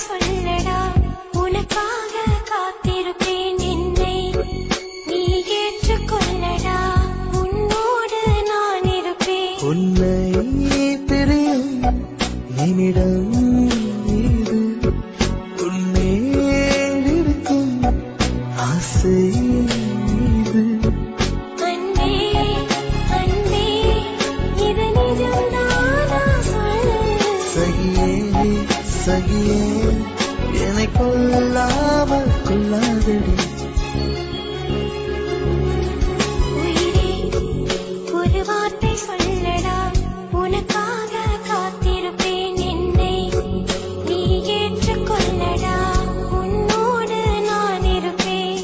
சொல்லடா உனக்காக காத்திருப்பேன் என்னை நீ ஏற்றுக்கொள்ளடா உன்னோடு நான் இருப்பேன் உன்னை தெரியும் நிமிடம் இது உன்மேல் இருக்கும் ஆசை இது அன்பே அன்பே இது நிஜம்தானா சொல் சகியே சகியே என்னை கொல்லாமல் கொள்ளாதடி உயிரே ஒரு வார்த்தை சொல்லடா உனக்காக காத்திருப்பேன் என்னை நீ ஏற்றுக்கொள்ளடா உன்னோடு நான் இருப்பேன்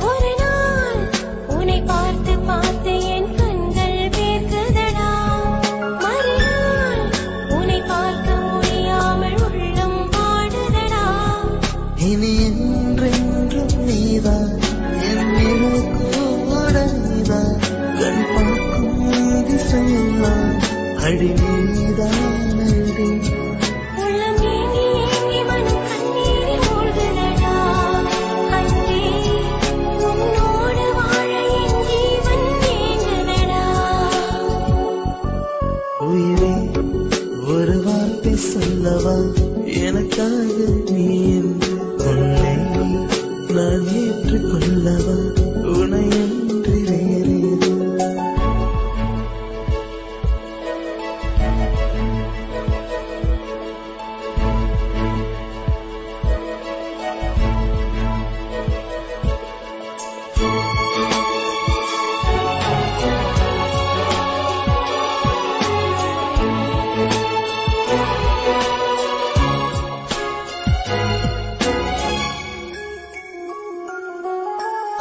ஒரு நாள் உன்னை பார்த்து பார்த்து என் கண்கள் வேர்க்குதடா மறுநாள் உன்னை பார்க்க முடியாமல் உள்ளம் பாடுதடா இனி என்றென்றும் நீதான் என் நிழல் கூட நீதான் கண் பார்க்கும் திசையெல்லாம் அடி நீதானடி உள்ளம் ஏங்கி ஏங்கி மனம் கண்ணீரில் மூழ்குதடா அன்பே உன்னோடு வாழ என் ஜீவன் ஏங்குதடா உயிரே ஒரு வார்த்தை சொல்லவா எனக்காக நீ என்று உன்னை நான் ஏற்றுக்கொள்ளவா உன்னை என்று வேறேது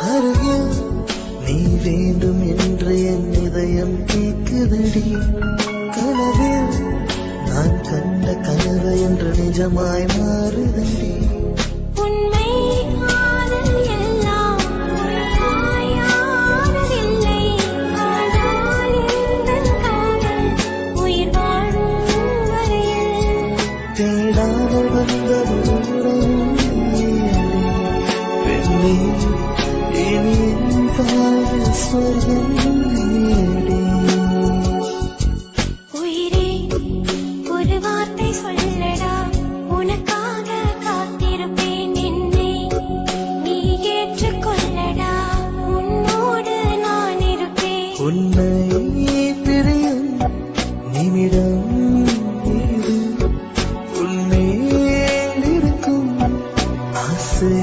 அருகில் நீ வேண்டும் என்று என் இதயம் கேட்குதடி கனவில் நான் கண்ட கனவு என்று நிஜமாய் மாறுதடி உண்மை காதல் எல்லாம் உண்மையானதில்லை ஆனால் எந்தன் காதல் உயிர் வாழும் வரையில் தேடாமல் வந்த தூரம் நீயடி. பெண்ணே இனி என் காதல் சொர்க்கம் நீயடி. உயிரே ஒரு வார்த்தை சொல்லடா உனக்காக காத்திருப்பேன் என்னை நீ ஏற்றுக்கொள்ளடா உன்னோடு நான் இருப்பேன் உன்னை தெரியும் நிமிடம் இது உன்மேல் இருக்கும் ஆசை